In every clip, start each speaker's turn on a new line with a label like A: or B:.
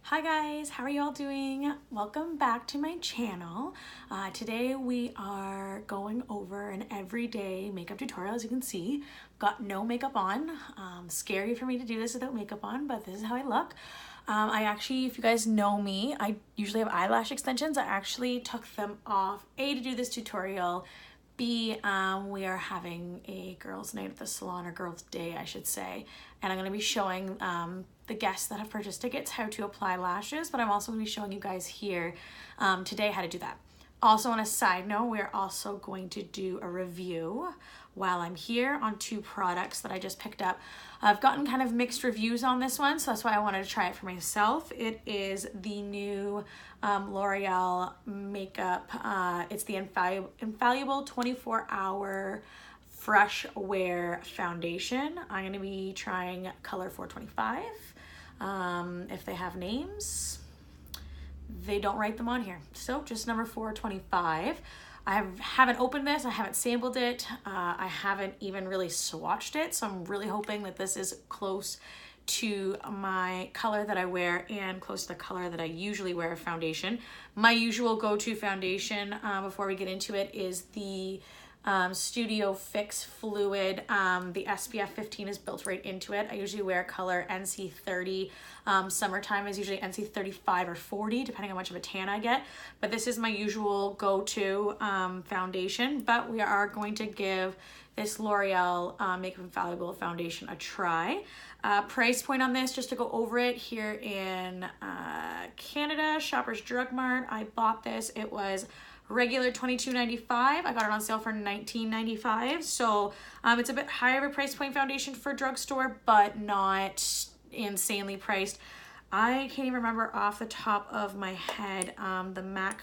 A: Hi guys, how are you all doing? Welcome back to my channel. Today we are going over an everyday makeup tutorial. As you can see, got no makeup on. Scary for me to do this without makeup on, but this is how I look. I actually, if you guys know me, I usually have eyelash extensions. I actually took them off, A, to do this tutorial, B, we are having a girls' night at the salon, or girls' day, I should say, and I'm going to be showing the guests that have purchased tickets how to apply lashes, but I'm also going to be showing you guys here today how to do that. Also, on a side note, we're also going to do a review while I'm here on two products that I just picked up. I've gotten kind of mixed reviews on this one, so that's why I wanted to try it for myself. It is the new L'Oreal makeup. It's the Infallible 24-hour fresh wear foundation. I'm going to be trying color 425. If they have names, they don't write them on here. So just number 425. I haven't opened this, I haven't sampled it, I haven't even really swatched it, so I'm really hoping that this is close to my color that I wear and close to the color that I usually wear foundation. My usual go-to foundation, before we get into it, is the Studio Fix Fluid. The SPF 15 is built right into it. I usually wear color NC 30. Summertime is usually NC 35 or 40, depending on how much of a tan I get. But this is my usual go-to foundation. But we are going to give this L'Oreal Makeup Infallible foundation a try. Price point on this, just to go over it, here in Canada, Shoppers Drug Mart, I bought this. It was regular $22.95. I got it on sale for $19.95. So it's a bit higher of a price point foundation for a drugstore, but not insanely priced. I can't even remember off the top of my head the MAC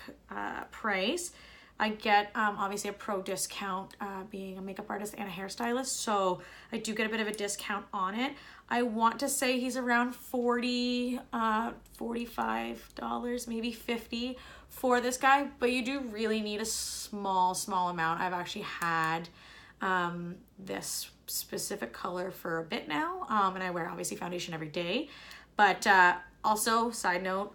A: price. I get obviously a pro discount being a makeup artist and a hairstylist, so I do get a bit of a discount on it. I want to say he's around $40, $45, maybe $50 for this guy, but you do really need a small amount. I've actually had this specific color for a bit now, and I wear obviously foundation every day, but also second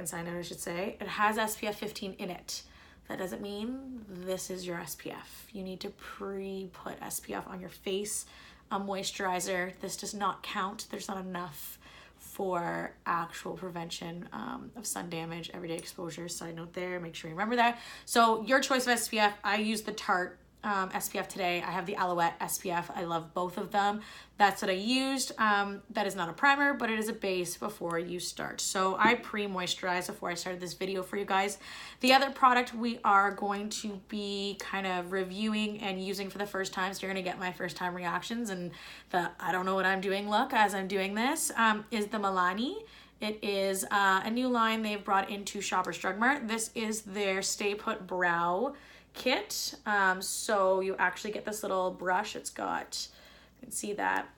A: side note I should say, it has SPF 15 in it. That doesn't mean this is your SPF. You need to pre-put SPF on your face, a moisturizer. This does not count. There's not enough for actual prevention of sun damage, everyday exposure. Side note there, make sure you remember that. So your choice of SPF, I use the Tarte SPF today. I have the Alouette SPF. I love both of them. That's what I used. That is not a primer, but it is a base before you start. So I pre-moisturize before I started this video for you guys. The other product we are going to be kind of reviewing and using for the first time, so you're gonna get my first time reactions and the I don't know what I'm doing look as I'm doing this, is the Milani. It is a new line they've brought into Shoppers Drug Mart. This is their Stay Put Brow kit. So you actually get this little brush. It's got, you can see that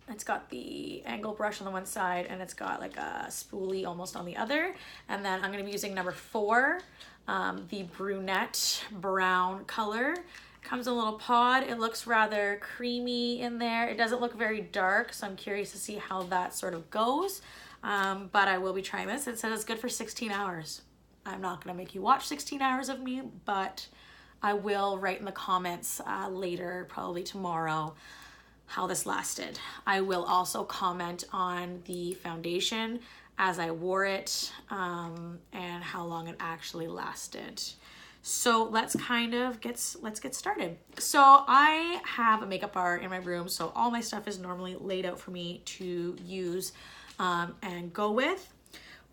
A: it's got the angle brush on the one side and it's got like a spoolie almost on the other. And then I'm going to be using number 4, the brunette brown color. Comes in a little pod. It looks rather creamy in there. It doesn't look very dark, so I'm curious to see how that sort of goes. But I will be trying this. It says it's good for 16 hours. I'm not gonna make you watch 16 hours of me, but I will write in the comments later, probably tomorrow, how this lasted. I will also comment on the foundation as I wore it and how long it actually lasted. So let's get started. So I have a makeup bar in my room, so all my stuff is normally laid out for me to use and go with.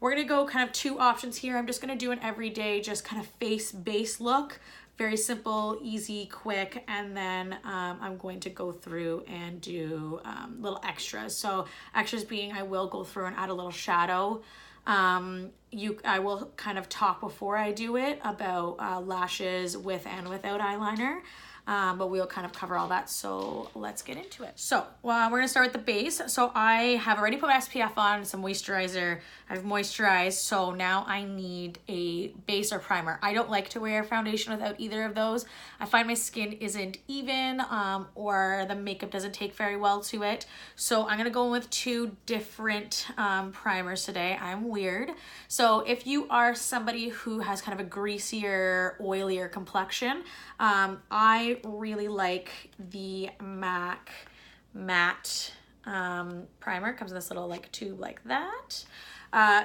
A: We're gonna go kind of two options here. I'm just gonna do an everyday, just kind of face base look. Very simple, easy, quick, and then I'm going to go through and do little extras. So extras being I will go through and add a little shadow. I will kind of talk before I do it about lashes with and without eyeliner. but we'll kind of cover all that. So let's get into it. So we're gonna start with the base. So I have already put my SPF on, some moisturizer. I've moisturized, so now I need a base or primer. I don't like to wear foundation without either of those. I find my skin isn't even, or the makeup doesn't take very well to it. So I'm gonna go in with two different primers today. I'm weird. So if you are somebody who has kind of a greasier, oilier complexion, I really like the MAC matte primer. It comes in this little like tube like that.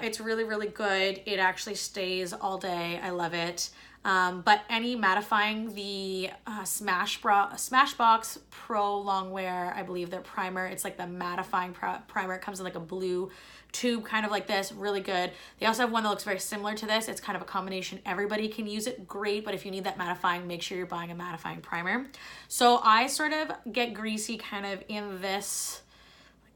A: It's really, really good. It actually stays all day. I love it. But any mattifying, the Smashbox Pro Longwear, I believe their primer, it's like the mattifying primer. It comes in like a blue tube, kind of like this, really good. They also have one that looks very similar to this. It's kind of a combination. Everybody can use it, great, but if you need that mattifying, make sure you're buying a mattifying primer. So I sort of get greasy kind of in this,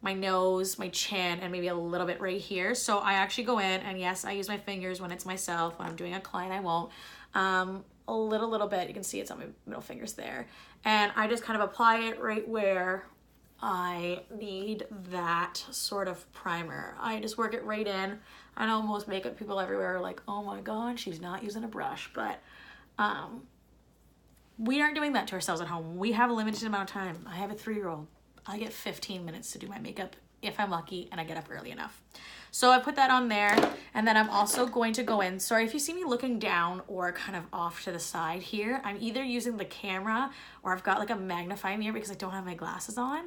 A: my nose, my chin, and maybe a little bit right here. So I actually go in, and yes, I use my fingers when it's myself. When I'm doing a client, I won't. A little bit, you can see it's on my middle fingers there. And I just kind of apply it right where I need that sort of primer. I just work it right in. I know most makeup people everywhere are like, oh my God, she's not using a brush, but we aren't doing that to ourselves at home. We have a limited amount of time. I have a 3-year-old. I get 15 minutes to do my makeup if I'm lucky and I get up early enough. So I put that on there, and then I'm also going to go in. Sorry if you see me looking down or kind of off to the side here. I'm either using the camera or I've got like a magnifying mirror because I don't have my glasses on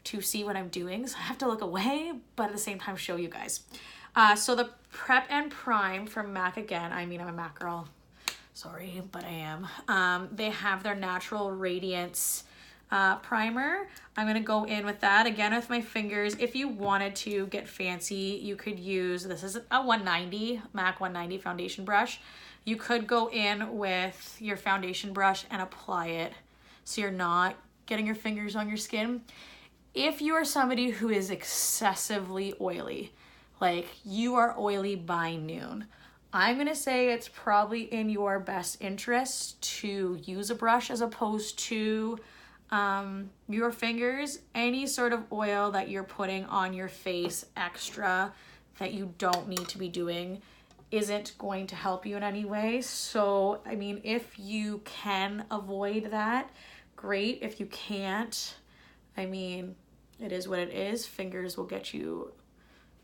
A: to see what I'm doing. So I have to look away, but at the same time show you guys. So the Prep and Prime from MAC again. I mean, I'm a MAC girl. Sorry, but I am. They have their Natural Radiance primer. I'm gonna go in with that again with my fingers. If you wanted to get fancy, you could use, this is a 190, MAC 190 foundation brush. You could go in with your foundation brush and apply it so you're not getting your fingers on your skin. If you are somebody who is excessively oily, like you are oily by noon, I'm gonna say it's probably in your best interest to use a brush as opposed to your fingers. Any sort of oil that you're putting on your face extra that you don't need to be doing isn't going to help you in any way. So, I mean, if you can avoid that, great. If you can't, I mean, it is what it is. Fingers will get you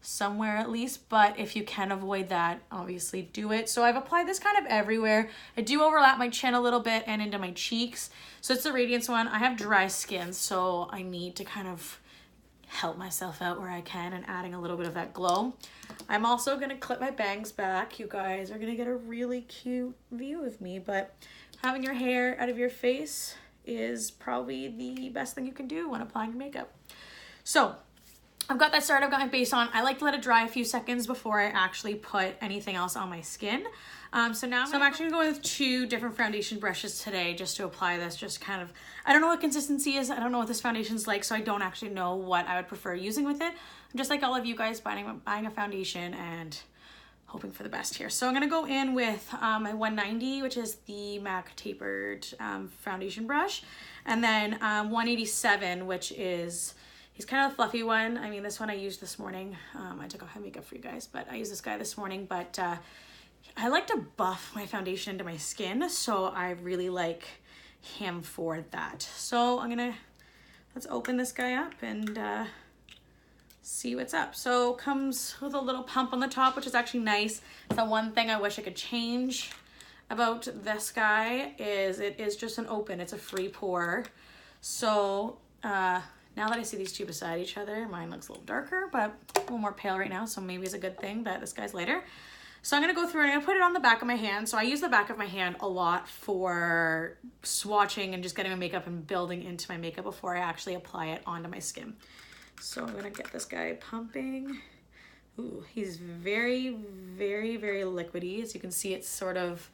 A: somewhere at least, but if you can avoid that, obviously do it. So I've applied this kind of everywhere. I do overlap my chin a little bit and into my cheeks. So it's the Radiance one. I have dry skin, so I need to kind of help myself out where I can and adding a little bit of that glow. I'm also gonna clip my bangs back. You guys are gonna get a really cute view of me, but having your hair out of your face is probably the best thing you can do when applying makeup. So I've got that started, I've got my base on. I like to let it dry a few seconds before I actually put anything else on my skin. So I'm actually going with two different foundation brushes today just to apply this, just kind of, I don't know what consistency is, I don't know what this foundation's like, so I don't actually know what I would prefer using with it. I'm just like all of you guys buying a foundation and hoping for the best here. So I'm gonna go in with my 190, which is the MAC tapered foundation brush, and then 187, which is, he's kind of a fluffy one. I mean, this one I used this morning. I took off my makeup for you guys, but I used this guy this morning. But I like to buff my foundation into my skin, so I really like him for that. So let's open this guy up and see what's up. So comes with a little pump on the top, which is actually nice. The one thing I wish I could change about this guy is it is just an open, it's a free pour. So now that I see these two beside each other, mine looks a little darker, but a little more pale right now, so maybe it's a good thing that this guy's lighter. So I'm gonna go through and I'm gonna put it on the back of my hand. So I use the back of my hand a lot for swatching and just getting my makeup and building into my makeup before I actually apply it onto my skin. So I'm gonna get this guy pumping. Ooh, he's very, very, very liquidy. As you can see, it's sort of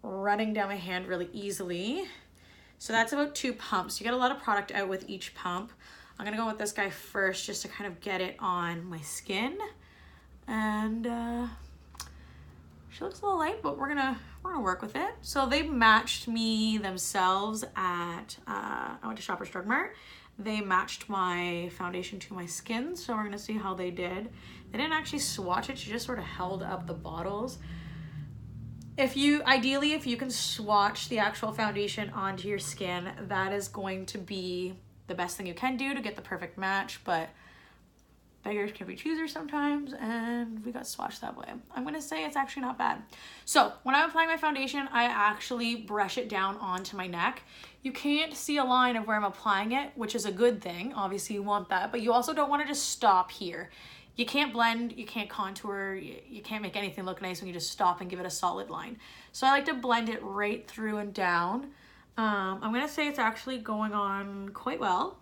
A: running down my hand really easily. So that's about 2 pumps. You get a lot of product out with each pump. I'm gonna go with this guy first just to kind of get it on my skin and She looks a little light, but we're gonna work with it. So they matched me themselves at, I went to Shoppers Drug Mart. They matched my foundation to my skin, so we're gonna see how they did. They didn't actually swatch it, she just sort of held up the bottles. Ideally, if you can swatch the actual foundation onto your skin, that is going to be the best thing you can do to get the perfect match, but beggars can be choosers sometimes, and we got swatched that way. I'm gonna say it's actually not bad. So when I'm applying my foundation, I actually brush it down onto my neck. You can't see a line of where I'm applying it, which is a good thing. Obviously you want that, but you also don't want to just stop here. You can't blend, you can't contour, you can't make anything look nice when you just stop and give it a solid line. So I like to blend it right through and down. I'm gonna say it's actually going on quite well.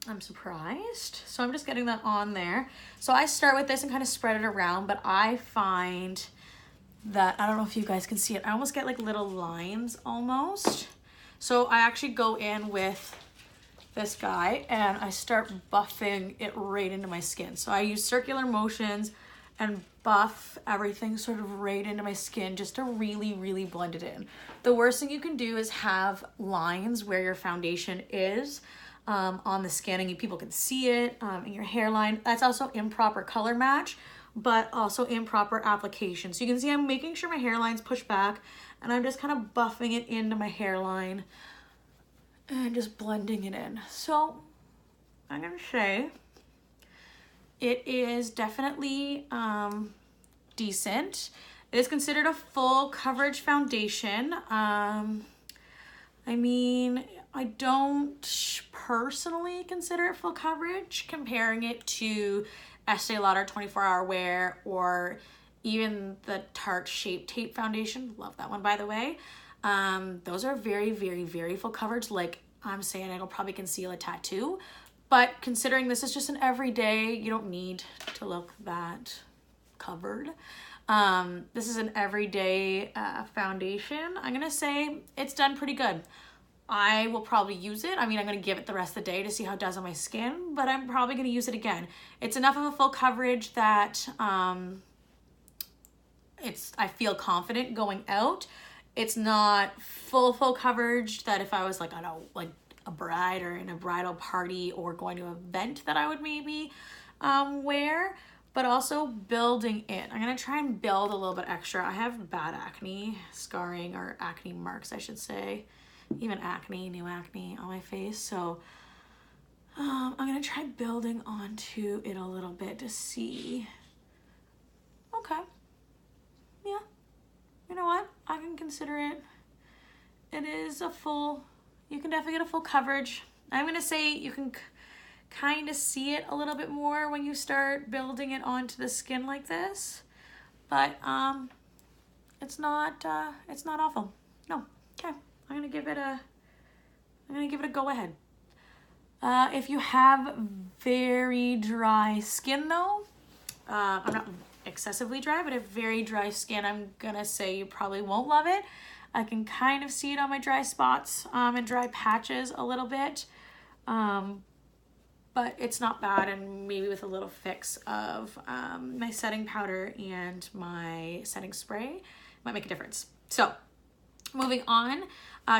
A: I'm surprised. So I'm just getting that on there. So I start with this and kind of spread it around, but I find that, I don't know if you guys can see it, I almost get like little lines almost. So I actually go in with this guy and I start buffing it right into my skin. So I use circular motions and buff everything sort of right into my skin just to really, really blend it in. The worst thing you can do is have lines where your foundation is on the skin and people can see it in your hairline. That's also improper color match, but also improper application. So you can see I'm making sure my hairline's pushed back and I'm just kind of buffing it into my hairline and just blending it in. So I'm gonna say it is definitely decent. It is considered a full coverage foundation. I mean, I don't personally consider it full coverage, comparing it to Estee Lauder 24-hour wear or even the Tarte Shape Tape foundation. Love that one, by the way. Those are very, very, very full coverage. Like I'm saying, it'll probably conceal a tattoo, but considering this is just an everyday, you don't need to look that covered. This is an everyday foundation. I'm gonna say it's done pretty good. I will probably use it. I mean, I'm gonna give it the rest of the day to see how it does on my skin, but I'm probably gonna use it again. It's enough of a full coverage that I feel confident going out. It's not full coverage that if I was like, I don't know, like a bride or in a bridal party or going to an event that I would maybe wear, but also building in. I'm gonna try and build a little bit extra. I have bad acne, scarring, or acne marks, I should say. Even acne, new acne on my face. So I'm gonna try building onto it a little bit to see. Okay, yeah, you know what? I can consider it. It is a full, you can definitely get a full coverage. I'm gonna say you can kind of see it a little bit more when you start building it onto the skin like this, but it's not awful. No, okay. I'm gonna give it a go ahead. If you have very dry skin though, I'm not excessively dry, but if very dry skin, I'm gonna say you probably won't love it. I can kind of see it on my dry spots and dry patches a little bit, but it's not bad, and maybe with a little fix of my setting powder and my setting spray might make a difference. So moving on,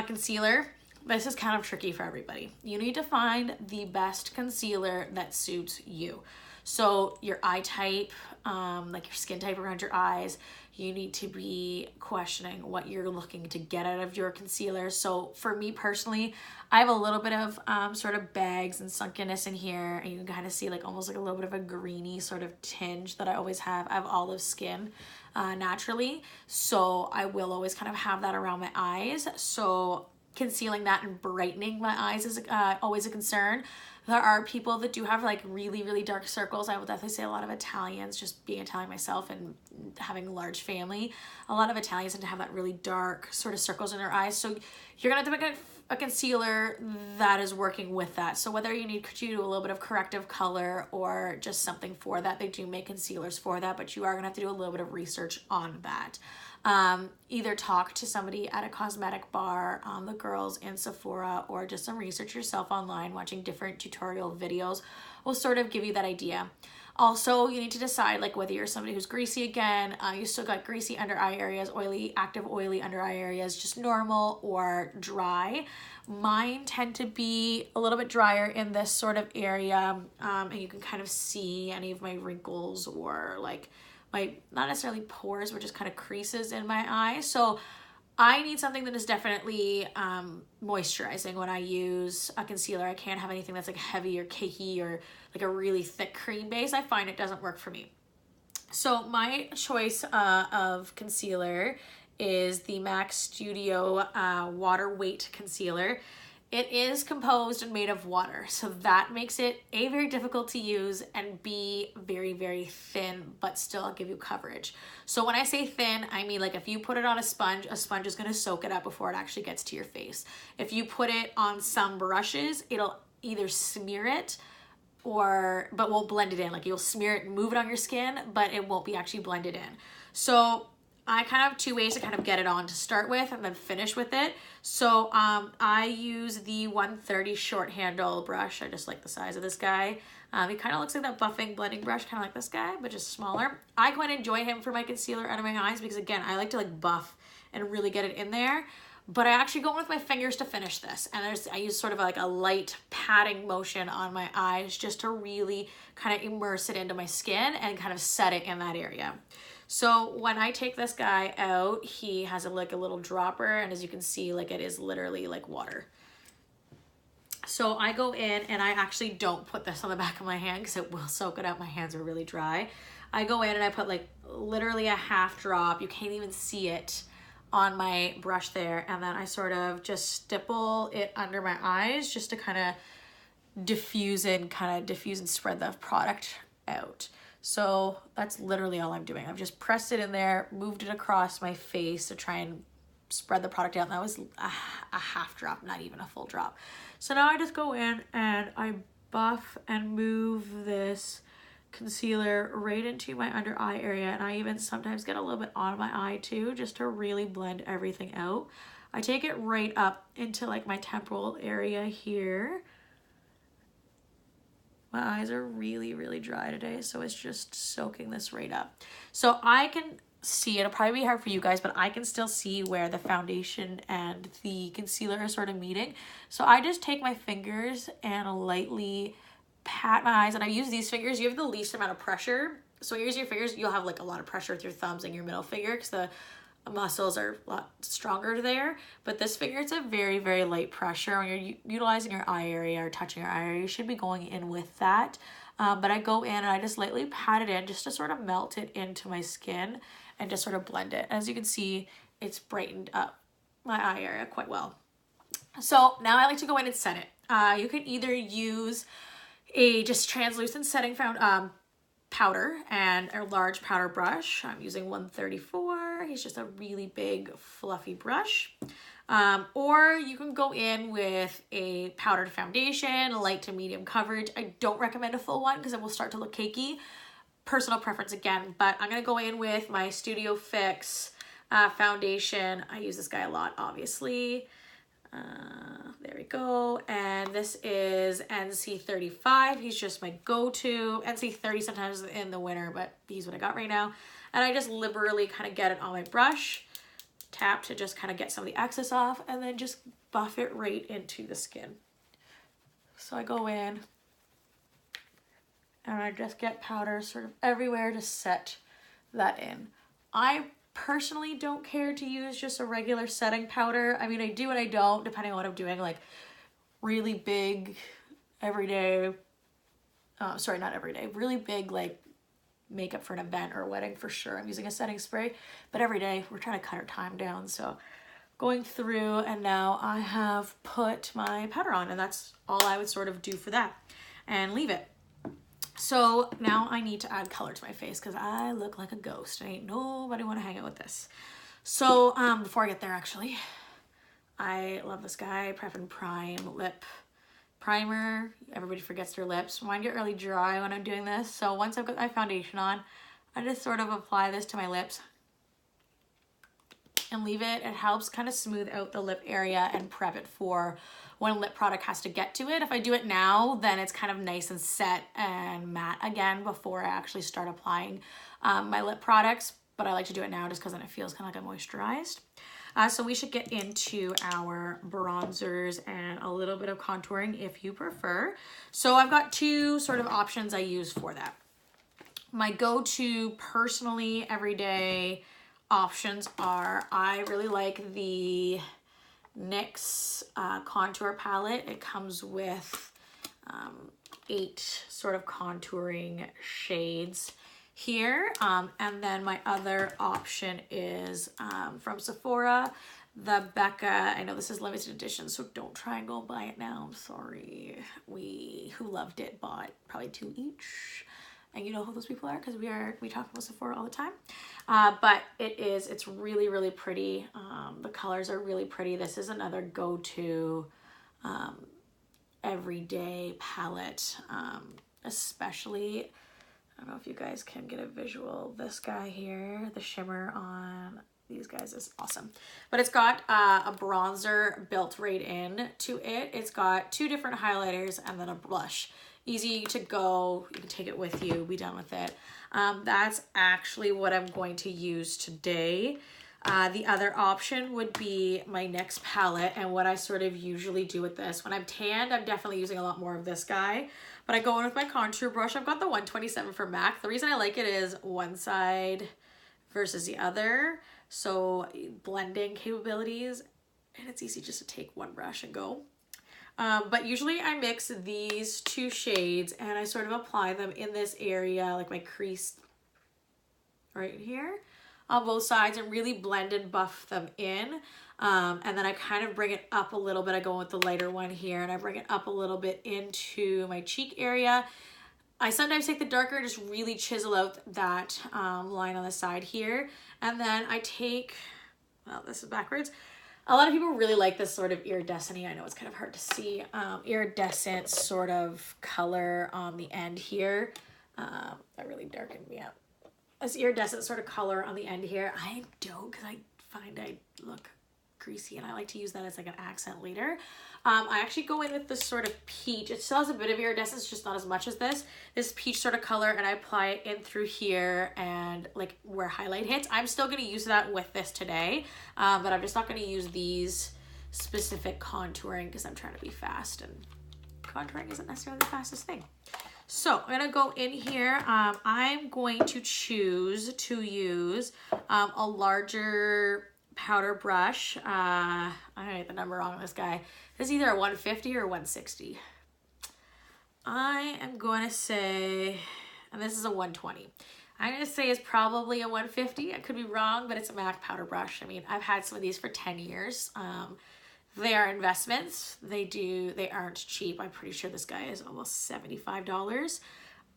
A: concealer. This is kind of tricky for everybody. You need to find the best concealer that suits you. So your eye type, like your skin type around your eyes, you need to be questioning what you're looking to get out of your concealer. So for me personally, I have a little bit of sort of bags and sunkenness in here, and you can kind of see like almost like a little bit of a greeny sort of tinge that I always have. I have olive skin naturally, so I will always kind of have that around my eyes. So concealing that and brightening my eyes is always a concern. There are people that do have like really, really dark circles. I will definitely say a lot of Italians, just being Italian myself and having a large family, a lot of Italians tend to have that really dark sort of circles in their eyes. So you're gonna have to make a concealer that is working with that. So whether you need to do a little bit of corrective color or just something for that, they do make concealers for that, but you are gonna have to do a little bit of research on that. Either talk to somebody at a cosmetic bar, the girls in Sephora, or just some research yourself online, watching different tutorial videos will sort of give you that idea. Also, you need to decide like whether you're somebody who's greasy again, you still got greasy under eye areas, oily, active oily under eye areas, just normal or dry. Mine tend to be a little bit drier in this sort of area, and you can kind of see any of my wrinkles or like my, not necessarily pores, but just kind of creases in my eye. So I need something that is definitely moisturizing when I use a concealer. I can't have anything that's like heavy or cakey or like a really thick cream base. I find it doesn't work for me. So my choice of concealer is the MAC Studio Water Weight Concealer. It is composed and made of water, so that makes it A, very difficult to use, and B, very, very thin, but still give you coverage. So when I say thin, I mean like if you put it on a sponge is gonna soak it up before it actually gets to your face. If you put it on some brushes, it'll either smear it but won't blend it in. Like you'll smear it and move it on your skin, but it won't be actually blended in. So I kind of have two ways to kind of get it on to start with and then finish with it. So I use the 130 short handle brush. I just like the size of this guy. He kind of looks like that buffing blending brush, kind of like this guy, but just smaller. I quite enjoy him for my concealer under my eyes because again, I like to like buff and really get it in there. But I actually go in with my fingers to finish this. And I use sort of like a light patting motion on my eyes just to really kind of immerse it into my skin and kind of set it in that area. So when I take this guy out, he has like a little dropper, and as you can see, like it is literally like water. So I go in and I actually don't put this on the back of my hand because it will soak it up. My hands are really dry. I go in and I put like literally a half drop. You can't even see it on my brush there. And then I sort of just stipple it under my eyes just to kind of diffuse and spread the product out. So that's literally all I'm doing. I've just pressed it in there, moved it across my face to try and spread the product out. And that was a half drop, not even a full drop. So now I just go in and I buff and move this concealer right into my under eye area. And I even sometimes get a little bit on my eye too, just to really blend everything out. I take it right up into like my temporal area here. My eyes are really, really dry today, so it's just soaking this right up. So I can see, it'll probably be hard for you guys, but I can still see where the foundation and the concealer are sort of meeting. So I just take my fingers and lightly pat my eyes, and I use these fingers. You have the least amount of pressure. So when you use your fingers, you'll have like a lot of pressure with your thumbs and your middle finger because the muscles are a lot stronger there. But this finger, it's a very, very light pressure. When you're utilizing your eye area or touching your eye area, you should be going in with that. But I go in and I just lightly pat it in just to sort of melt it into my skin and just sort of blend it. As you can see, it's brightened up my eye area quite well. So now I like to go in and set it. You can either use a just translucent setting powder and a large powder brush. I'm using 134. It's just a really big fluffy brush. Or you can go in with a powdered foundation, light to medium coverage. I don't recommend a full one because it will start to look cakey. Personal preference again, but I'm gonna go in with my Studio Fix foundation. I use this guy a lot, obviously. There we go. And this is NC35. He's just my go-to. NC30 sometimes in the winter, but he's what I got right now. And I just liberally kind of get it on my brush, tap to just kind of get some of the excess off, and then just buff it right into the skin. So I go in and I just get powder sort of everywhere to set that in. I personally don't care to use just a regular setting powder. I mean, I do and I don't, depending on what I'm doing, like really big everyday, sorry, not everyday, really big like makeup for an event or a wedding for sure. I'm using a setting spray, but every day we're trying to cut our time down. So going through, and now I have put my powder on, and that's all I would sort of do for that and leave it. So now I need to add color to my face because I look like a ghost. Ain't nobody want to hang out with this. So before I get there, actually, I love this guy, prep+prime lip primer. Everybody forgets their lips. Mine get really dry when I'm doing this. So once I've got my foundation on, I just sort of apply this to my lips. and leave it. It helps kind of smooth out the lip area and prep it for when lip product has to get to it. If I do it now, then it's kind of nice and set and matte again before I actually start applying my lip products. But I like to do it now just because then it feels kind of like I'm moisturized. So we should get into our bronzers and a little bit of contouring if you prefer. So I've got two sort of options I use for that. My go-to personally everyday options are, I really like the NYX contour palette. It comes with 8 sort of contouring shades here. And then my other option is from Sephora, the Becca. I know this is limited edition, so don't try and go buy it now. I'm sorry. We who loved it bought probably 2 each. And you know who those people are because we talk about Sephora all the time. But it's really, really pretty. The colors are really pretty. This is another go-to everyday palette, especially, I don't know if you guys can get a visual. This guy here, the shimmer on these guys is awesome. But it's got a bronzer built right in to it. It's got 2 different highlighters and then a blush. Easy to go, you can take it with you, be done with it. That's actually what I'm going to use today. The other option would be my NYX palette, and what I sort of usually do with this. When I'm tanned, I'm definitely using a lot more of this guy, but I go in with my contour brush. I've got the 127 from MAC. The reason I like it is one side versus the other, so blending capabilities, and it's easy just to take one brush and go. But usually I mix these 2 shades and I sort of apply them in this area, like my crease right here on both sides, and really blend and buff them in. And then I kind of bring it up a little bit. I go with the lighter one here and I bring it up a little bit into my cheek area. I sometimes take the darker, just really chisel out that line on the side here. And then I take, well, this is backwards. A lot of people really like this sort of iridescent-y, I know it's kind of hard to see, iridescent sort of color on the end here. That really darkened me up. This iridescent sort of color on the end here. I don't, because I find I look greasy and I like to use that as like an accent later. I actually go in with this sort of peach. It still has a bit of iridescence, just not as much as this peach sort of color, and I apply it in through here and like where highlight hits. I'm still going to use that with this today, but I'm just not going to use these specific contouring because I'm trying to be fast, and contouring isn't necessarily the fastest thing. So I'm gonna go in here. I'm going to choose to use a larger powder brush. I get the number wrong on this guy. It's either a 150 or 160. I am going to say, and this is a 120. I'm going to say it's probably a 150. I could be wrong, but it's a MAC powder brush. I mean, I've had some of these for 10 years. They are investments. They aren't cheap. I'm pretty sure this guy is almost $75,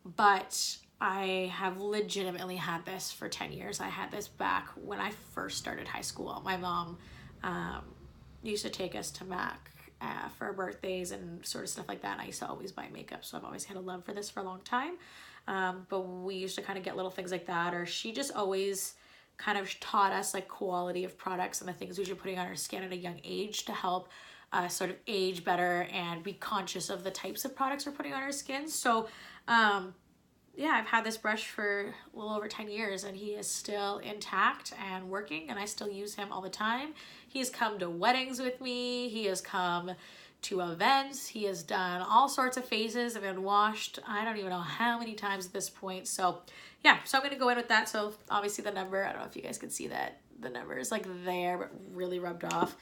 A: but I have legitimately had this for 10 years. I had this back when I first started high school. My mom used to take us to MAC for our birthdays and sort of stuff like that. And I used to always buy makeup, so I've always had a love for this for a long time. But we used to kind of get little things like that, or she just always kind of taught us like quality of products and the things we should be putting on our skin at a young age to help sort of age better and be conscious of the types of products we're putting on our skin. So yeah, I've had this brush for a little over 10 years and he is still intact and working, and I still use him all the time. He's come to weddings with me. He has come to events. He has done all sorts of faces. I've been washed, I don't even know how many times at this point. So yeah, so I'm going to go in with that. So obviously the number, I don't know if you guys can see that. The number is like there, but really rubbed off.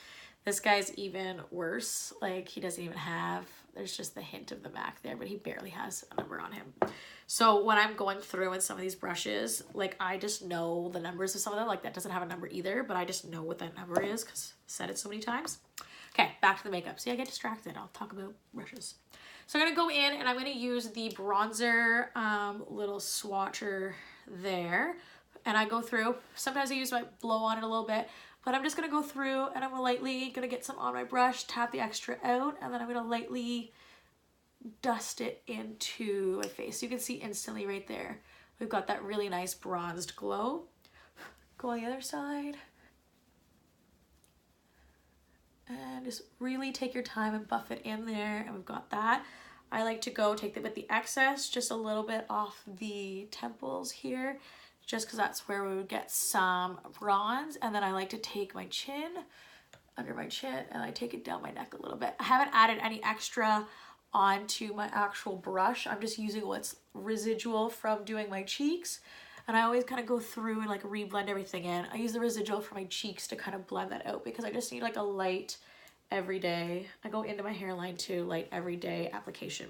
A: This guy's even worse. Like he doesn't even have, there's just the hint of the MAC there, but he barely has a number on him. So when I'm going through with some of these brushes, like I just know the numbers of some of them. Like that doesn't have a number either, but I just know what that number is because I said it so many times. Okay, back to the makeup. See, I get distracted. I'll talk about brushes. So I'm going to go in and I'm going to use the bronzer little swatcher there. And I go through. Sometimes I use my blow on it a little bit. But I'm just going to go through and I'm lightly going to get some on my brush, tap the extra out, and then I'm going to lightly dust it into my face. So you can see instantly right there. We've got that really nice bronzed glow. Go on the other side. And just really take your time and buff it in there. And we've got that. I like to go take with the excess, just a little bit off the temples here, just because that's where we would get some bronze. And then I like to take my chin, under my chin, and I take it down my neck a little bit. I haven't added any extra onto my actual brush. I'm just using what's residual from doing my cheeks. And I always kind of go through and like re-blend everything in. I use the residual for my cheeks to kind of blend that out because I just need like a light everyday. I go into my hairline too, light everyday application.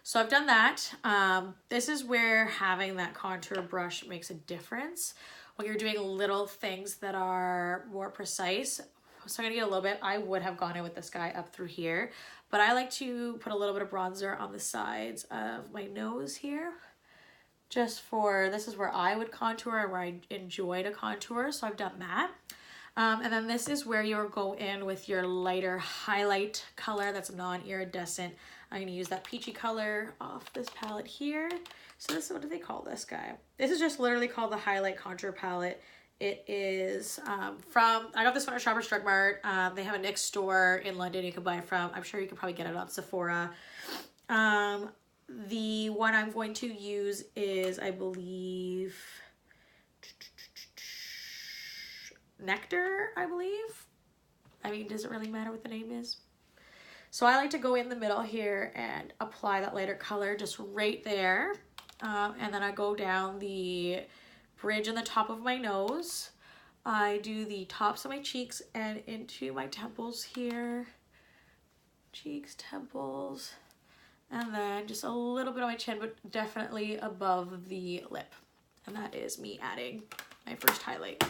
A: So I've done that. This is where having that contour brush makes a difference. When you're doing little things that are more precise. So I'm gonna get a little bit. I would have gone in with this guy up through here, but I like to put a little bit of bronzer on the sides of my nose here. Just for, this is where I would contour and where I enjoy to contour. So I've done that. And then this is where you'll go in with your lighter highlight color that's non-iridescent. I'm gonna use that peachy color off this palette here. So this, what do they call this guy? This is just literally called the Highlight Contour Palette. It is I got this one at Shoppers Drug Mart. They have a NYX store in London you can buy it from. I'm sure you can probably get it on Sephora. The one I'm going to use is, I believe, Nectar, I believe. I mean, does it really matter what the name is? So I like to go in the middle here and apply that lighter color just right there. And then I go down the bridge in the top of my nose. I do the tops of my cheeks and into my temples here. Cheeks, temples. And then just a little bit on my chin, but definitely above the lip. And that is me adding my first highlight.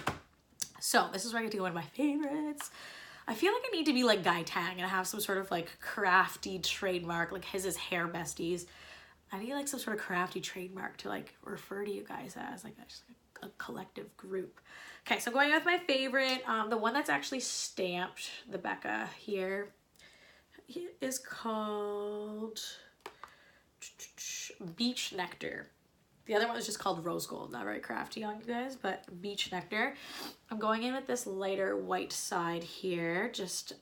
A: So this is where I get to go one of my favorites. I feel like I need to be like Guy Tang and have some sort of like crafty trademark, like his is Hair Besties. I need like some sort of crafty trademark to like refer to you guys as, like just like a collective group. Okay, so going with my favorite, the one that's actually stamped, the Becca here, is called Beach Nectar. The other one was just called Rose Gold. Not very crafty on you guys, but Beach Nectar. I'm going in with this lighter white side here. Just,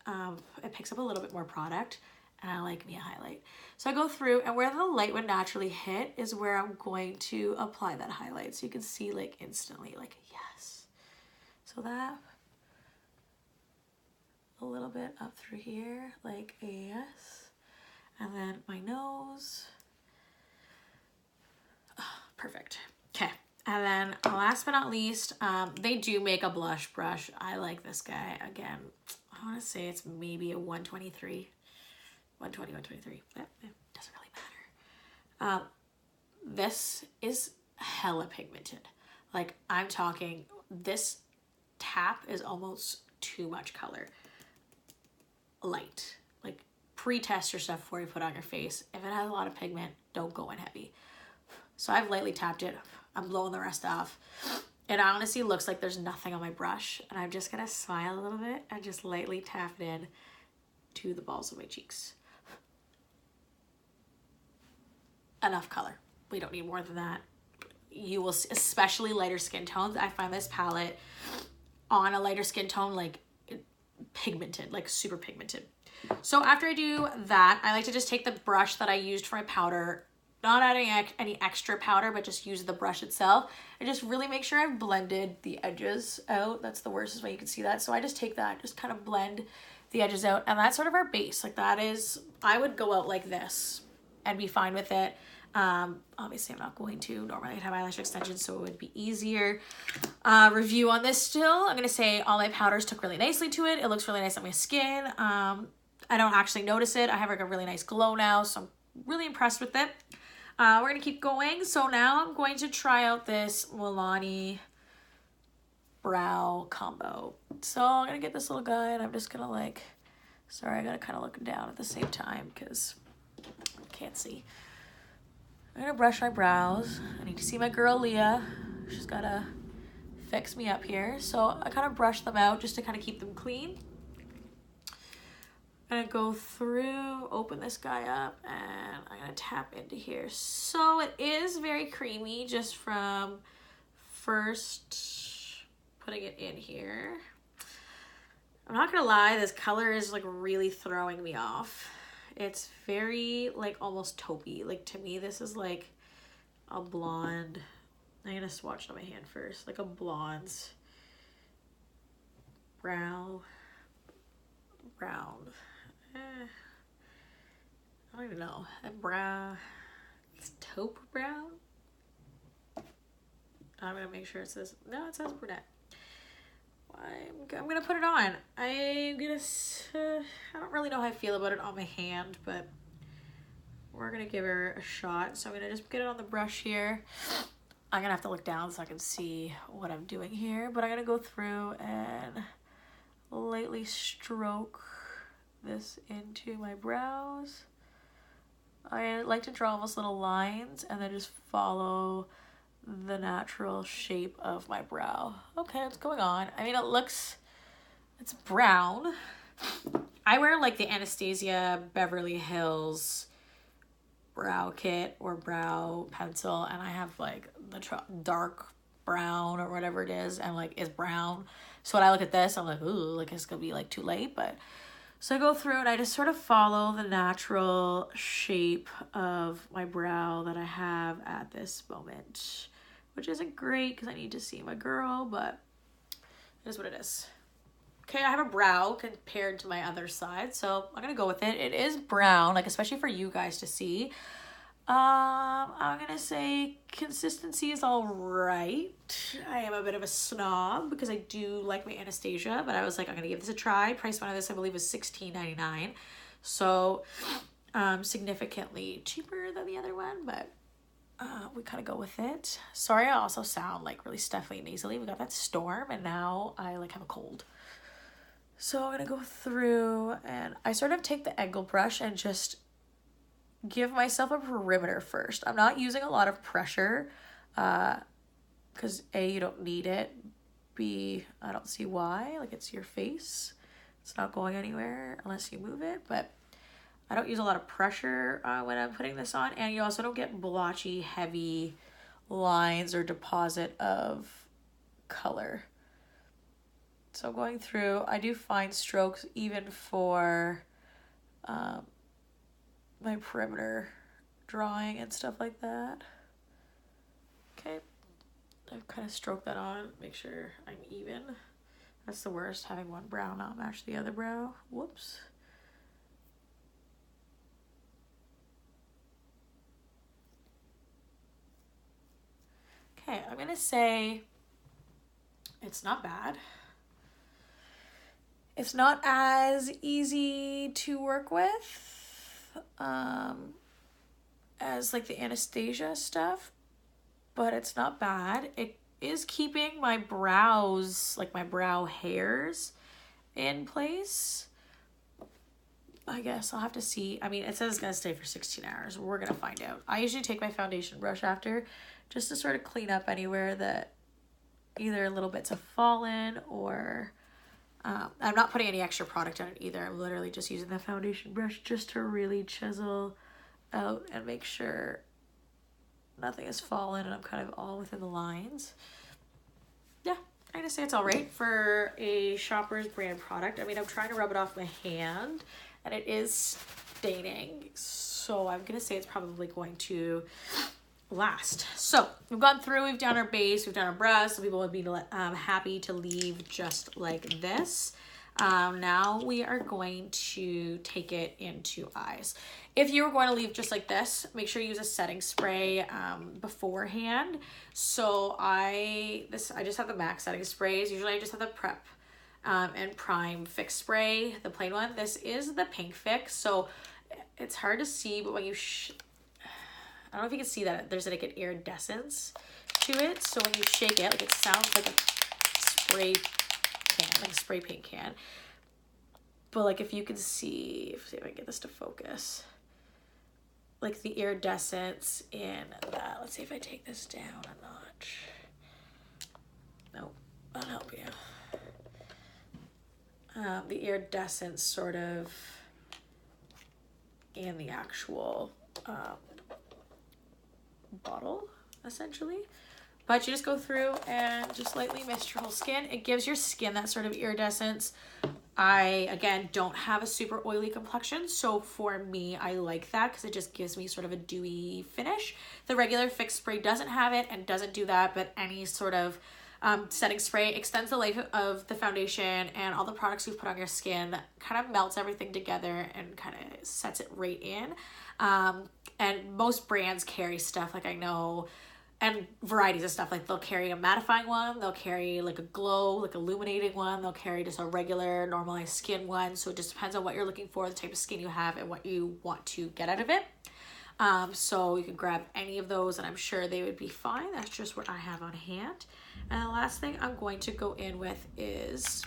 A: it picks up a little bit more product, and I like me a highlight. So I go through, and where the light would naturally hit is where I'm going to apply that highlight. So you can see like instantly, like, yes. So that, a little bit up through here, like a yes. And then my nose. Perfect. Okay. And then last but not least, they do make a blush brush. I like this guy. Again, I want to say it's maybe a 123. 120, 123. It doesn't really matter. This is hella pigmented. Like, I'm talking, this tap is almost too much color. Light. Like, pre-test your stuff before you put it on your face. If it has a lot of pigment, don't go in heavy. So I've lightly tapped it. I'm blowing the rest off. It honestly looks like there's nothing on my brush. And I'm just going to smile a little bit and just lightly tap it in to the balls of my cheeks. Enough color. We don't need more than that. You will see, especially lighter skin tones. I find this palette on a lighter skin tone, like pigmented, like super pigmented. So after I do that, I like to just take the brush that I used for my powder, not adding any extra powder, but just use the brush itself and just really make sure I've blended the edges out. That's the worst way you can see that. So I just take that, just kind of blend the edges out, and that's sort of our base. Like that is, I would go out like this and be fine with it. Obviously I'm not going to. Normally I'd have eyelash extensions, so it would be easier. Review on this still. I'm gonna say all my powders took really nicely to it. It looks really nice on my skin. I don't actually notice it. I have like a really nice glow now, so I'm really impressed with it. We're gonna keep going. So now I'm going to try out this Milani brow combo. So I'm gonna get this little guy, and I'm just gonna like, sorry, I gotta kind of look down at the same time because I can't see. I'm gonna brush my brows. I need to see my girl Leah. She's gotta fix me up here. So I kind of brush them out just to kind of keep them clean. I'm gonna go through, open this guy up, and I'm gonna tap into here. So it is very creamy just from first putting it in here. I'm not gonna lie, this color is like really throwing me off. It's very like almost taupey. Like to me, this is like a blonde. I'm gonna swatch it on my hand first. Like a blonde brown. I don't even know. A brown. It's taupe brown. I'm gonna make sure it says, no, it says brunette. I'm gonna put it on. I don't really know how I feel about it on my hand, but we're gonna give her a shot. So I'm gonna just get it on the brush here. I'm gonna have to look down so I can see what I'm doing here, but I'm gonna go through and lightly stroke this into my brows. I like to draw almost little lines and then just follow the natural shape of my brow. Okay, what's going on? I mean, it's brown. I wear like the Anastasia Beverly Hills brow kit or brow pencil, and I have like the dark brown or whatever it is, and like it's brown. So when I look at this, I'm like, ooh, like it's gonna be like too late. But so I go through and I just sort of follow the natural shape of my brow that I have at this moment, which isn't great because I need to see my girl, but it is what it is. Okay, I have a brow compared to my other side, so I'm gonna go with it. It is brown, like especially for you guys to see. I'm gonna say consistency is all right. I am a bit of a snob because I do like my Anastasia, but I was like, I'm gonna give this a try. Price one of this, I believe, was $16.99, so significantly cheaper than the other one, but we kind of go with it. Sorry, I also sound like really stuffy and nasally. We got that storm, and now I like have a cold. So I'm gonna go through and I sort of take the angle brush and just give myself a perimeter first. I'm not using a lot of pressure because A, you don't need it. B, I don't see why. Like, it's your face. It's not going anywhere unless you move it, but I don't use a lot of pressure when I'm putting this on, and you also don't get blotchy, heavy lines or deposit of color. So going through, I do fine strokes even for my perimeter drawing and stuff like that. Okay, I've kind of stroked that on, make sure I'm even. That's the worst, having one brow not match the other brow. Whoops. Okay, I'm gonna say it's not bad. It's not as easy to work with as like the Anastasia stuff, but it's not bad. It is keeping my brows, like my brow hairs, in place. I guess I'll have to see. I mean, it says it's gonna stay for 16 hours. We're gonna find out. I usually take my foundation brush after just to sort of clean up anywhere that either little bits have fallen or I'm not putting any extra product on it either. I'm literally just using the foundation brush just to really chisel out and make sure nothing has fallen and I'm kind of all within the lines. Yeah, I'm gonna say it's all right for a Shoppers brand product. I mean, I'm trying to rub it off my hand and it is staining, so I'm gonna say it's probably going to last. So we've gone through, we've done our base, we've done our brows. Some people would be happy to leave just like this. Now we are going to take it into eyes. If you were going to leave just like this, make sure you use a setting spray beforehand. So I just have the MAC setting sprays. Usually I just have the Prep and Prime Fix spray, the plain one. This is the Pink Fix, so it's hard to see, but when you I don't know if you can see that there's like an iridescence to it. So when you shake it, like it sounds like a spray can, like a spray paint can. But like if you can see if I can get this to focus, like the iridescence in that. Let's see if I take this down a notch. Nope, that'll help you. The iridescence sort of in the actual bottle essentially, but you just go through and just lightly mist your whole skin. It gives your skin that sort of iridescence I, again, don't have a super oily complexion, so for me, I like that because it just gives me sort of a dewy finish. The regular fix spray doesn't have it and doesn't do that, but any sort of setting spray extends the life of the foundation and all the products you put on your skin, kind of melts everything together and kind of sets it right in. And most brands carry stuff, like I know, and varieties of stuff, like they'll carry a mattifying one, they'll carry like a glow, like illuminating one, they'll carry just a regular normalized skin one. So it just depends on what you're looking for, the type of skin you have, and what you want to get out of it. So you can grab any of those and I'm sure they would be fine. That's just what I have on hand. And the last thing I'm going to go in with is,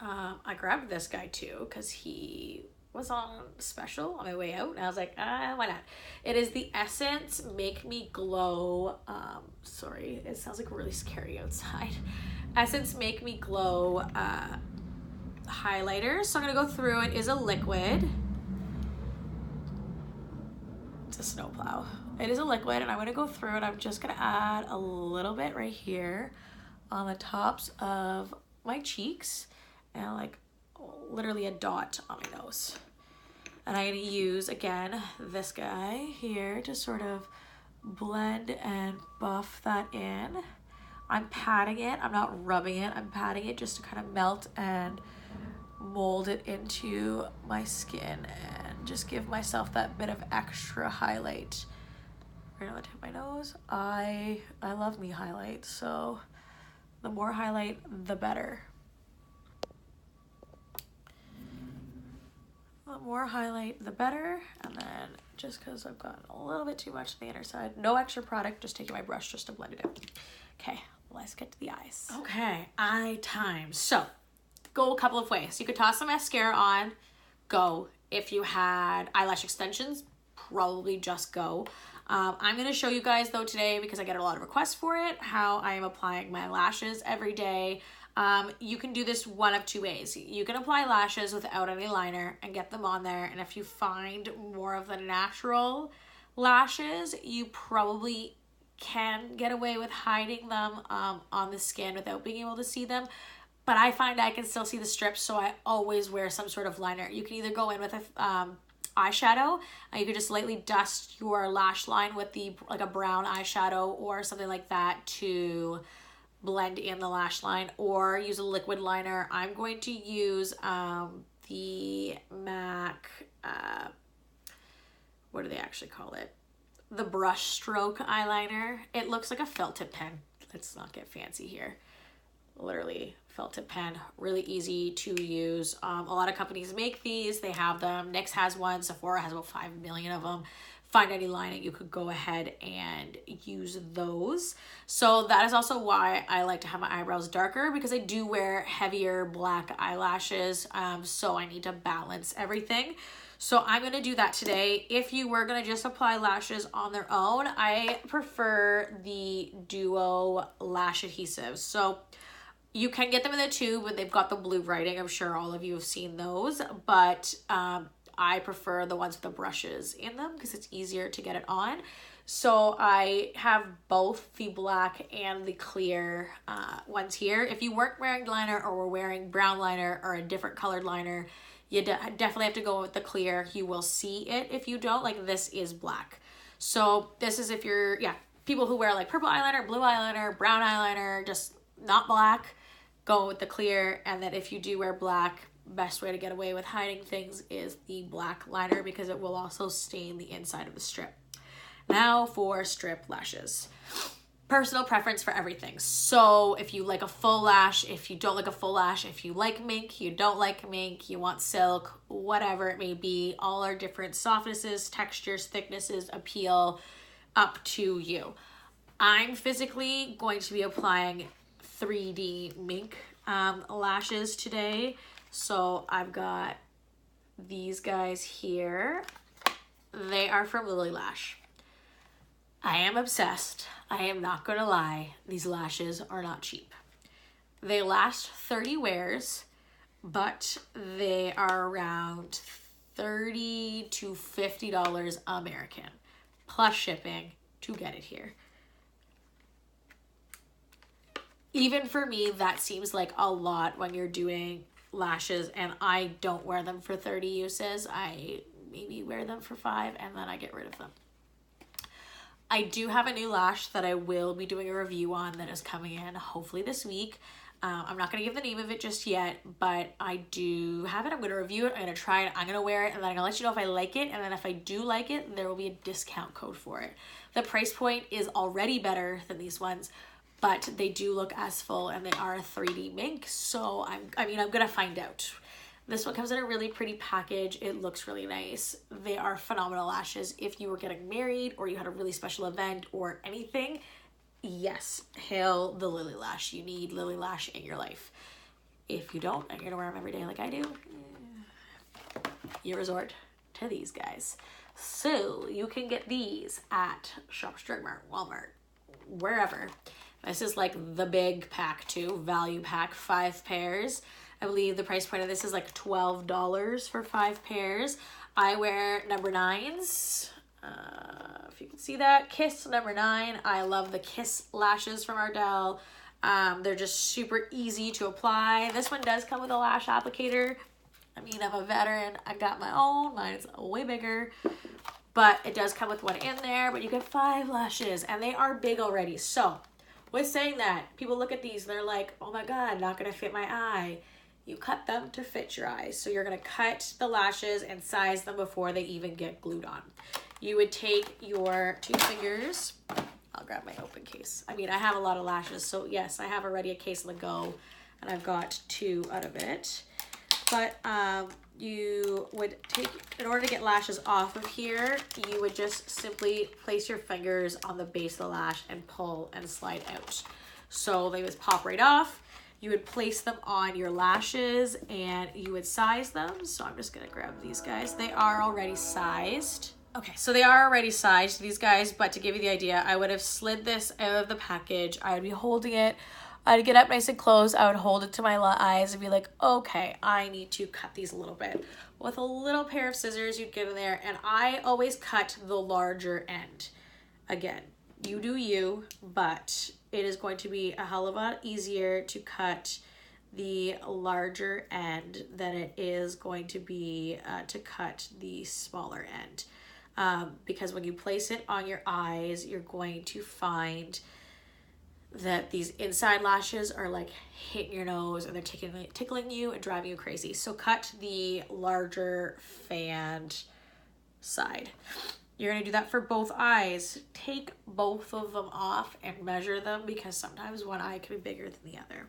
A: I grabbed this guy too because he was on special on my way out and I was like, why not? It is the Essence Make Me Glow, sorry, it sounds like really scary outside. Essence Make Me Glow highlighter. So I'm gonna go through, it is a liquid. It's a snowplow. It is a liquid and I'm gonna go through and I'm just gonna add a little bit right here on the tops of my cheeks and like literally a dot on my nose. And I'm going to use, again, this guy here to sort of blend and buff that in. I'm patting it. I'm not rubbing it. I'm patting it just to kind of melt and mold it into my skin and just give myself that bit of extra highlight right on the tip of my nose. I love me highlights, so the more highlight, the better. The more highlight, the better. And then just because I've gotten a little bit too much to the inner side, no extra product, just taking my brush just to blend it in. Okay, let's get to the eyes. Okay, eye time. So, go a couple of ways. You could toss some mascara on, go. If you had eyelash extensions, probably just go. I'm going to show you guys though today, because I get a lot of requests for it, how I am applying my lashes every day. You can do this one of two ways. You can apply lashes without any liner and get them on there. And if you find more of the natural lashes, you probably can get away with hiding them on the skin without being able to see them. But I find I can still see the strips, so I always wear some sort of liner. You can either go in with a eyeshadow, you could just lightly dust your lash line with like a brown eyeshadow or something like that to blend in the lash line, or use a liquid liner. I'm going to use the MAC, what do they actually call it? The brush stroke eyeliner. It looks like a felt tip pen. Let's not get fancy here. Literally felt tip pen, really easy to use. A lot of companies make these, they have them. NYX has one, Sephora has about 5 million of them. Find any line, you could go ahead and use those. So that is also why I like to have my eyebrows darker, because I do wear heavier black eyelashes, so I need to balance everything. So I'm going to do that today. If you were going to just apply lashes on their own, I prefer the Duo lash adhesives. So you can get them in the tube, but they've got the blue writing. I'm sure all of you have seen those, but I prefer the ones with the brushes in them because it's easier to get it on. So I have both the black and the clear ones here. If you weren't wearing liner or were wearing brown liner or a different colored liner, you definitely have to go with the clear. You will see it if you don't. Like, this is black. So this is if you're, people who wear like purple eyeliner, blue eyeliner, brown eyeliner, just not black, go with the clear. And then if you do wear black, best way to get away with hiding things is the black liner, because it will also stain the inside of the strip. Now for strip lashes. Personal preference for everything. So if you like a full lash, if you don't like a full lash, if you like mink, you don't like mink, you want silk, whatever it may be, all are different softnesses, textures, thicknesses, appeal, up to you. I'm physically going to be applying 3D mink lashes today. So I've got these guys here. They are from Lilly Lash. I am obsessed. I am not gonna lie. These lashes are not cheap. They last 30 wears, but they are around $30 to $50 American, plus shipping to get it here. Even for me, that seems like a lot when you're doing lashes, and I don't wear them for 30 uses. I maybe wear them for 5 and then I get rid of them. I do have a new lash that I will be doing a review on that is coming in hopefully this week. I'm not going to give the name of it just yet, but I do have it. I'm going to review it. I'm going to try it. I'm going to wear it, and then I'm going to let you know if I like it. And then if I do like it, there will be a discount code for it. The price point is already better than these ones, but they do look as full, and they are a 3D mink. So I'm going to find out. This one comes in a really pretty package. It looks really nice. They are phenomenal lashes. If you were getting married or you had a really special event or anything, yes, hail the Lilly lash. You need Lilly lash in your life. If you don't, and you're gonna wear them every day like I do, you resort to these guys. So you can get these at Shops Drug Mart, Walmart, wherever. This is like the big pack too, value pack, 5 pairs. I believe the price point of this is like $12 for 5 pairs. I wear number 9s. If you can see that, Kiss number 9. I love the Kiss lashes from Ardell. They're just super easy to apply. This one does come with a lash applicator. I mean, I'm a veteran. I got my own. Mine's way bigger. But it does come with one in there. But you get 5 lashes. And they are big already. So, with saying that, people look at these and they're like, oh my god, not going to fit my eye. You cut them to fit your eyes. So you're going to cut the lashes and size them before they even get glued on. You would take your 2 fingers. I'll grab my open case. I mean, I have a lot of lashes, so yes, I have already a case on the go, and I've got 2 out of it. But you would take, in order to get lashes off of here, you would just simply place your fingers on the base of the lash and pull and slide out. So they would pop right off. You would place them on your lashes and you would size them. So I'm just gonna grab these guys. They are already sized. Okay, so they are already sized, these guys, but to give you the idea, I would have slid this out of the package. I would be holding it. I'd get up nice and close. I would hold it to my eyes and be like, okay, I need to cut these a little bit. With a little pair of scissors, you'd get in there, and I always cut the larger end. Again, you do you, but it is going to be a hell of a lot easier to cut the larger end than it is going to be to cut the smaller end. Because when you place it on your eyes, you're going to find that these inside lashes are like hitting your nose and they're tickling you and driving you crazy. So cut the larger fanned side. You're going to do that for both eyes. Take both of them off and measure them because sometimes one eye can be bigger than the other.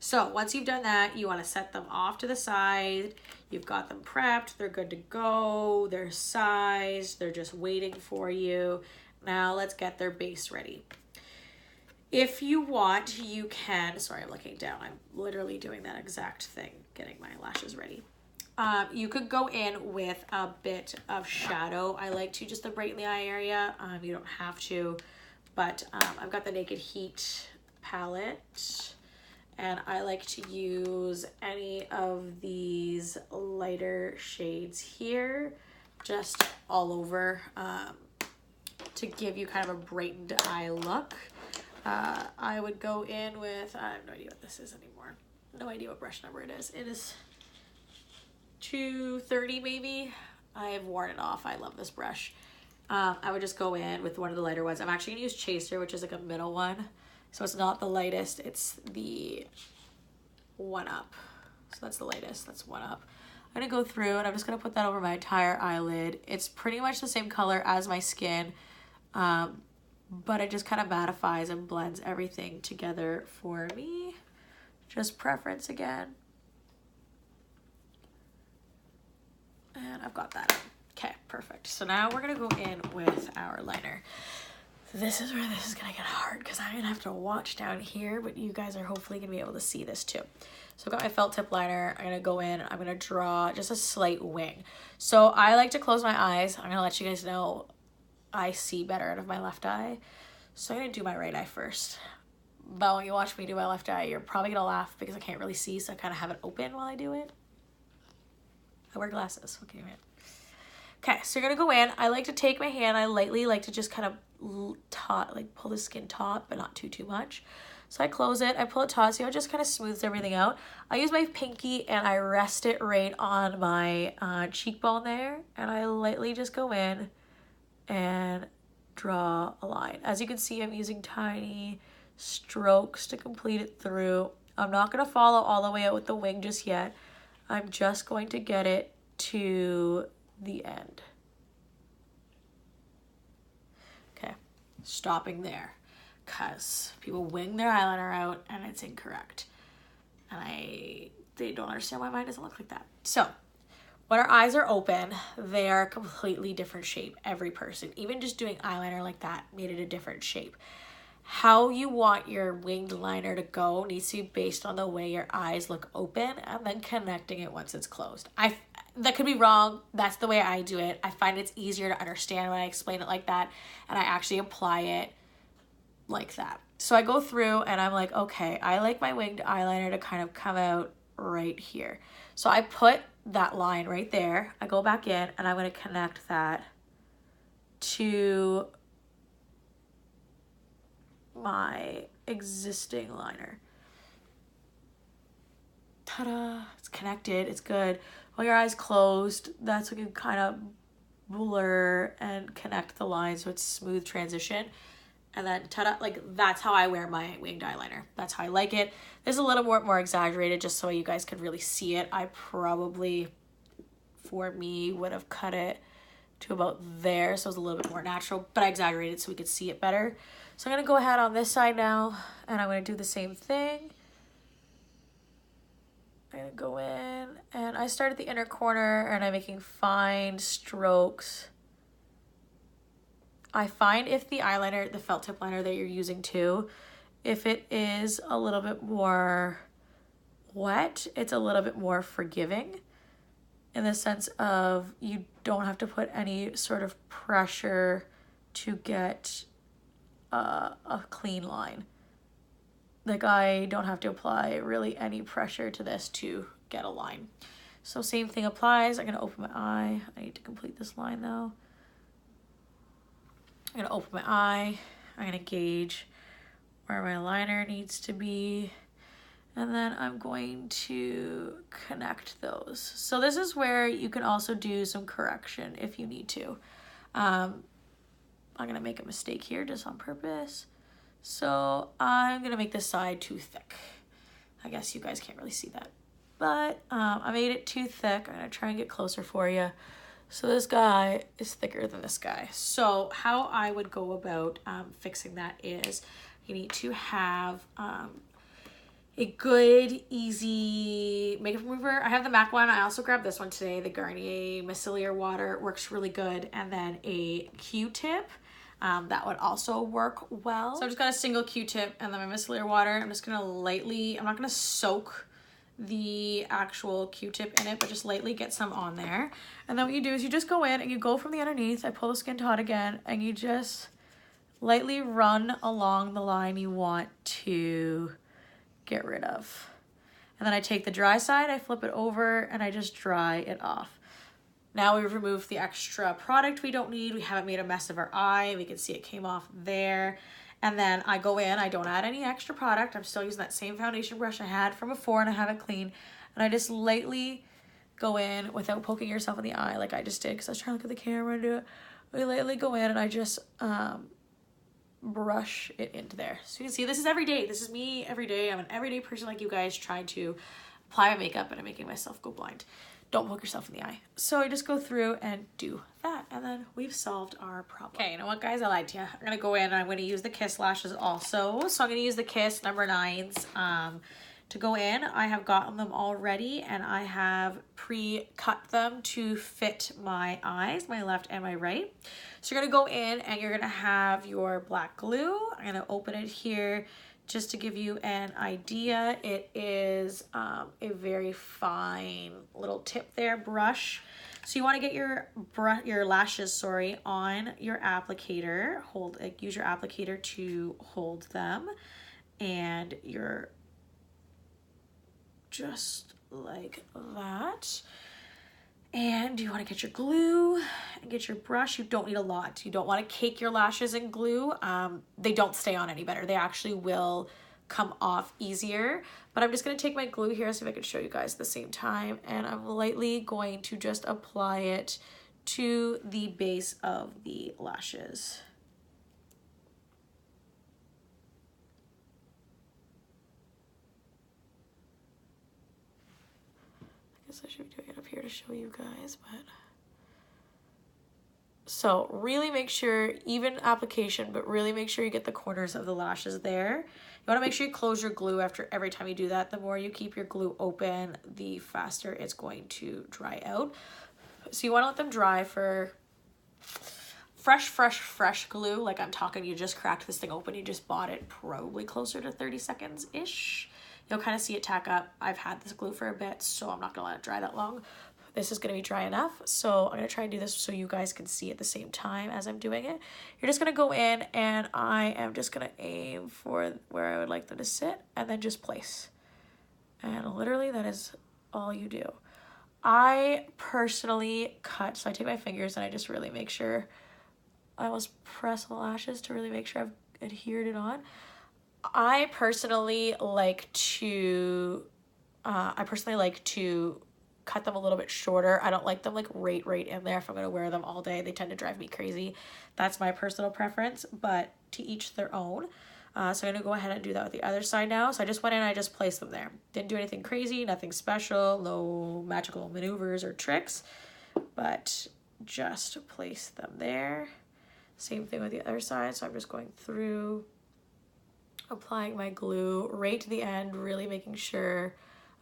A: So once you've done that, you want to set them off to the side. You've got them prepped. They're good to go. They're sized. They're just waiting for you. Now let's get their base ready. If you want, you can, sorry, I'm looking down. I'm literally doing that exact thing, getting my lashes ready. You could go in with a bit of shadow. I like to just to brighten the eye area. You don't have to, but I've got the Naked Heat palette, and I like to use any of these lighter shades here, just all over, to give you kind of a brightened eye look. I would go in with, I have no idea what this is anymore. No idea what brush number it is. It is 230 maybe. I have worn it off. I love this brush. I would just go in with one of the lighter ones. I'm actually gonna use Chaser, which is like a middle one. So it's not the lightest, it's the one up. So that's the lightest, that's one up. I'm gonna go through and I'm just gonna put that over my entire eyelid. It's pretty much the same color as my skin, but it just kind of mattifies and blends everything together for me. Just preference again. And I've got that in. Okay, perfect. So now we're gonna go in with our liner. This is where this is gonna get hard because I'm gonna have to watch down here, but you guys are hopefully gonna be able to see this too. So I've got my felt tip liner. I'm gonna go in, I'm gonna draw just a slight wing. So I like to close my eyes. I'm gonna let you guys know I see better out of my left eye. So I'm gonna do my right eye first. But when you watch me do my left eye, you're probably gonna laugh because I can't really see, so I kind of have it open while I do it. I wear glasses, what can you mean? Okay, so you're gonna go in. I like to take my hand, I lightly like to just kind of taut, like pull the skin taut, but not too much. So I close it, I pull it taut, so it just kind of smooths everything out. I use my pinky and I rest it right on my cheekbone there, and I lightly just go in and draw a line. As you can see, I'm using tiny strokes to complete it through. I'm not going to follow all the way out with the wing just yet. I'm just going to get it to the end. Okay, stopping there, because people wing their eyeliner out and it's incorrect. And they don't understand why mine doesn't look like that. So when our eyes are open, they are a completely different shape, every person. Even just doing eyeliner like that made it a different shape. How you want your winged liner to go needs to be based on the way your eyes look open and then connecting it once it's closed. That could be wrong. That's the way I do it. I find it's easier to understand when I explain it like that, and I actually apply it like that. So I go through and I'm like, okay, I like my winged eyeliner to kind of come out right here. So I put that line right there. I go back in and I'm going to connect that to my existing liner. Ta-da! It's connected. It's good. While your eyes closed, that's when you kind of blur and connect the lines so it's smooth transition. And then ta-da! Like, that's how I wear my winged eyeliner. That's how I like it. There's a little more exaggerated just so you guys could really see it. I probably, for me, would have cut it to about there, so it's a little bit more natural, but I exaggerated so we could see it better. So I'm going to go ahead on this side now, and I'm going to do the same thing. I'm going to go in, and I start at the inner corner, and I'm making fine strokes. I find if the eyeliner, the felt tip liner that you're using too, if it is a little bit more wet, it's a little bit more forgiving in the sense of you don't have to put any sort of pressure to get a clean line. Like, I don't have to apply really any pressure to this to get a line. So same thing applies. I'm going to open my eye. I need to complete this line though. I'm going to open my eye. I'm going to gauge where my liner needs to be. And then I'm going to connect those. So this is where you can also do some correction if you need to. I'm going to make a mistake here just on purpose. So I'm going to make this side too thick. I guess you guys can't really see that. But I made it too thick. I'm going to try and get closer for you. So this guy is thicker than this guy. So how I would go about fixing that is you need to have a good, easy makeup remover. I have the MAC one. I also grabbed this one today, the Garnier Micellar Water. It works really good. And then a Q-tip. That would also work well. So I've just got a single Q-tip and then my micellar water. I'm just gonna lightly, I'm not gonna soak the actual Q-tip in it, but just lightly get some on there. And then what you do is you just go in and you go from the underneath. I pull the skin taut again and you just lightly run along the line you want to get rid of. And then I take the dry side, I flip it over and I just dry it off. Now we've removed the extra product we don't need. We haven't made a mess of our eye. We can see it came off there. And then I go in, I don't add any extra product. I'm still using that same foundation brush I had from before and I have it clean. And I just lightly go in without poking yourself in the eye like I just did because I was trying to look at the camera and do it. I lightly go in and I just brush it into there. So you can see this is every day. This is me every day. I'm an everyday person like you guys trying to apply my makeup and I'm making myself go blind. Don't poke yourself in the eye. So I just go through and do that and then we've solved our problem. Okay, you know what guys, I lied to you. I'm gonna go in and I'm gonna use the Kiss lashes also. So I'm gonna use the Kiss number 9s to go in. I have gotten them already and I have pre-cut them to fit my eyes, my left and my right. So you're gonna go in and you're gonna have your black glue. I'm gonna open it here just to give you an idea. It is a very fine little tip there, brush. So you want to get your lashes, on your applicator. Use your applicator to hold them, and you're just like that. And you want to get your glue and get your brush. You don't need a lot. You don't want to cake your lashes in glue. They don't stay on any better. They actually will come off easier. But I'm just going to take my glue here, see if I can show you guys at the same time. And I'm lightly going to just apply it to the base of the lashes. I guess I should be doing it up here to show you guys, but so really make sure, even application, but really make sure you get the corners of the lashes there. You want to make sure you close your glue after every time you do that. The more you keep your glue open, the faster it's going to dry out. So you want to let them dry for fresh glue. Like I'm talking, you just cracked this thing open, you just bought it, probably closer to 30 seconds-ish. You'll kind of see it tack up. I've had this glue for a bit, so I'm not gonna let it dry that long. This is gonna be dry enough, so I'm gonna try and do this so you guys can see at the same time as I'm doing it. You're just gonna go in, and I am just gonna aim for where I would like them to sit, and then just place. And literally that is all you do. I personally cut, so I take my fingers and I just really make sure, I almost press the lashes to really make sure I've adhered it on. I personally like to cut them a little bit shorter. I don't like them like right in there if I'm going to wear them all day. They tend to drive me crazy. That's my personal preference, but to each their own. So I'm going to go ahead and do that with the other side now. So I just went in and I just placed them there. Didn't do anything crazy, nothing special, no magical maneuvers or tricks, but just place them there. Same thing with the other side. So I'm just going through, applying my glue right to the end, really making sure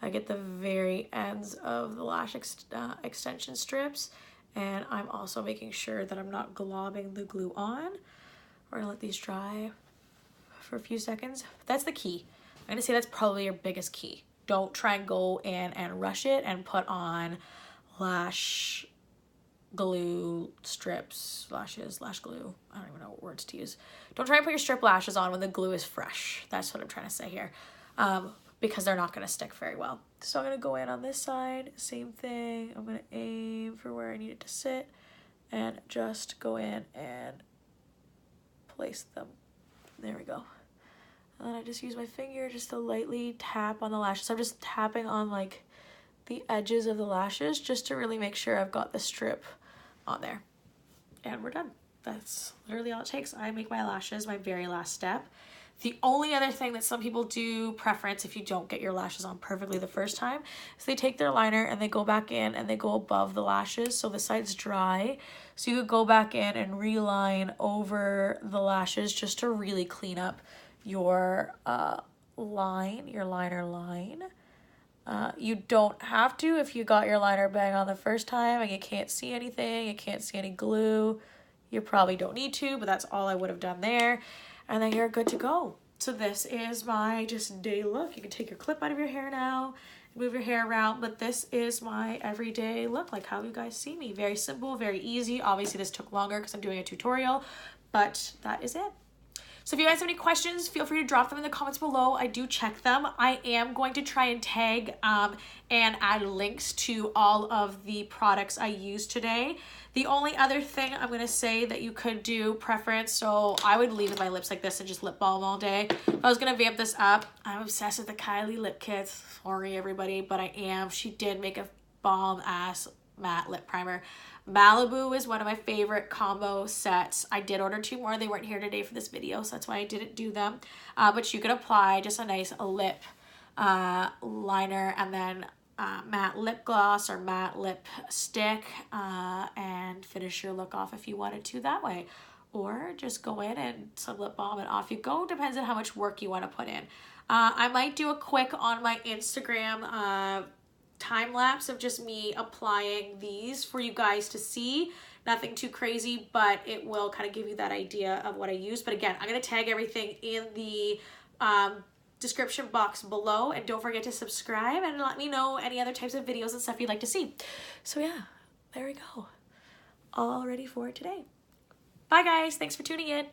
A: I get the very ends of the lash extension strips. And I'm also making sure that I'm not globbing the glue on. We're gonna let these dry for a few seconds. That's the key. I'm gonna say that's probably your biggest key. Don't try and go in and rush it and put on lash glue strips, lashes, lash glue. I don't even know what words to use. Don't try and put your strip lashes on when the glue is fresh. That's what I'm trying to say here. Because they're not going to stick very well. So I'm going to go in on this side, same thing. I'm going to aim for where I need it to sit and just go in and place them. There we go. And then I just use my finger just to lightly tap on the lashes. I'm just tapping on like the edges of the lashes just to really make sure I've got the strip on there. And we're done. That's literally all it takes. I make my lashes my very last step. The only other thing that some people do, preference if you don't get your lashes on perfectly the first time, is they take their liner and they go back in and they go above the lashes so the side's dry. So you could go back in and reline over the lashes just to really clean up your line, your liner line. You don't have to if you got your liner bang on the first time and you can't see anything, you can't see any glue. You probably don't need to, but that's all I would have done there. And then you're good to go. So this is my just day look. You can take your clip out of your hair now, move your hair around, but this is my everyday look, like how you guys see me. Very simple, very easy. Obviously this took longer because I'm doing a tutorial, but that is it. So if you guys have any questions, feel free to drop them in the comments below. I do check them. I am going to try and tag and add links to all of the products I used today. The only other thing I'm going to say that you could do, preference, so I would leave with my lips like this and just lip balm all day. If I was going to vamp this up, I'm obsessed with the Kylie lip kits. Sorry, everybody, but I am. She did make a bomb-ass matte lip primer. Malibu is one of my favorite combo sets. I did order 2 more. They weren't here today for this video, so that's why I didn't do them. But you could apply just a nice lip liner and then matte lip gloss or matte lip stick and finish your look off if you wanted to that way. Or just go in and some lip balm and off you go. Depends on how much work you want to put in. I might do a quick on my Instagram time lapse of just me applying these for you guys to see. Nothing too crazy, but it will kind of give you that idea of what I use. But again, I'm going to tag everything in the description box below, and don't forget to subscribe and let me know any other types of videos and stuff you'd like to see. So yeah, there we go. All ready for today. Bye guys, thanks for tuning in.